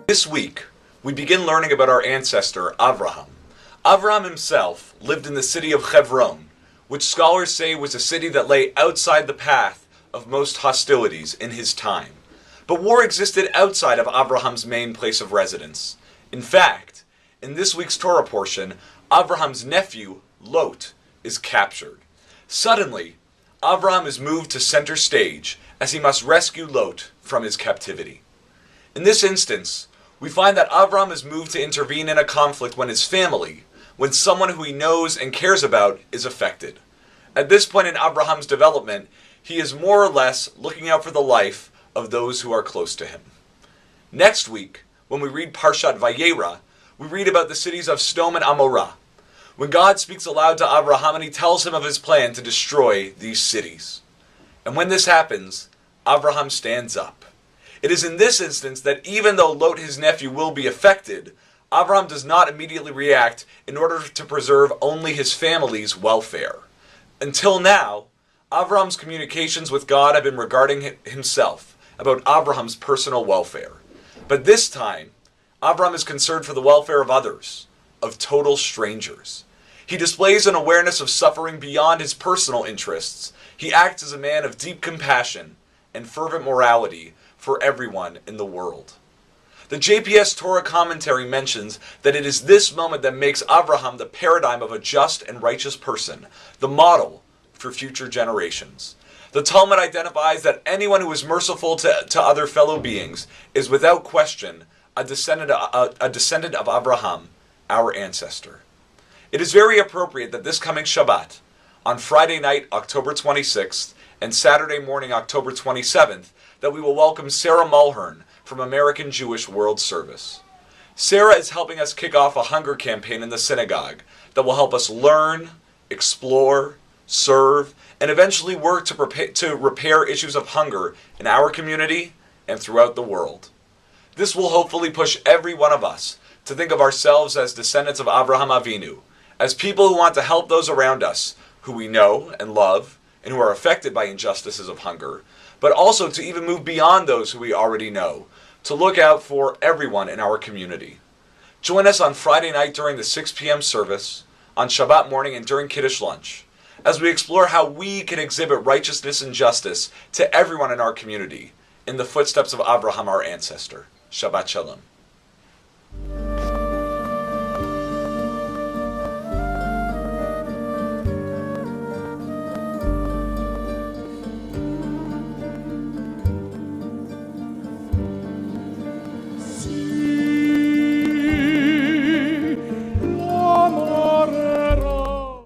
This week, we begin learning about our ancestor, Avraham. Avraham himself lived in the city of Hebron, which scholars say was a city that lay outside the path of most hostilities in his time. But war existed outside of Avraham's main place of residence. In fact, in this week's Torah portion, Avraham's nephew, Lot, is captured. Suddenly, Avraham is moved to center stage as he must rescue Lot from his captivity. In this instance, we find that Avraham is moved to intervene in a conflict when his family, when someone who he knows and cares about, is affected. At this point in Abraham's development, he is more or less looking out for the life of those who are close to him. Next week, when we read Parshat Vayera, we read about the cities of Sodom and Amorah, when God speaks aloud to Avraham and he tells him of his plan to destroy these cities. And when this happens, Avraham stands up. It is in this instance that even though Lot, his nephew, will be affected, Avraham does not immediately react in order to preserve only his family's welfare. Until now, Avraham's communications with God have been regarding himself, about Abraham's personal welfare. But this time, Avraham is concerned for the welfare of others, of total strangers. He displays an awareness of suffering beyond his personal interests. He acts as a man of deep compassion and fervent morality for everyone in the world. The JPS Torah commentary mentions that it is this moment that makes Avraham the paradigm of a just and righteous person, the model for future generations. The Talmud identifies that anyone who is merciful to other fellow beings is without question a descendant of Avraham, our ancestor. It is very appropriate that this coming Shabbat, on Friday night, October 26th, and Saturday morning, October 27th, that we will welcome Sarah Mulhern from American Jewish World Service. Sarah is helping us kick off a hunger campaign in the synagogue that will help us learn, explore, serve, and eventually work to repair issues of hunger in our community and throughout the world. This will hopefully push every one of us to think of ourselves as descendants of Avraham Avinu, as people who want to help those around us who we know and love and who are affected by injustices of hunger, but also to even move beyond those who we already know, to look out for everyone in our community. Join us on Friday night during the 6 p.m. service, on Shabbat morning and during Kiddush lunch, as we explore how we can exhibit righteousness and justice to everyone in our community, in the footsteps of Avraham, our ancestor. Shabbat Shalom.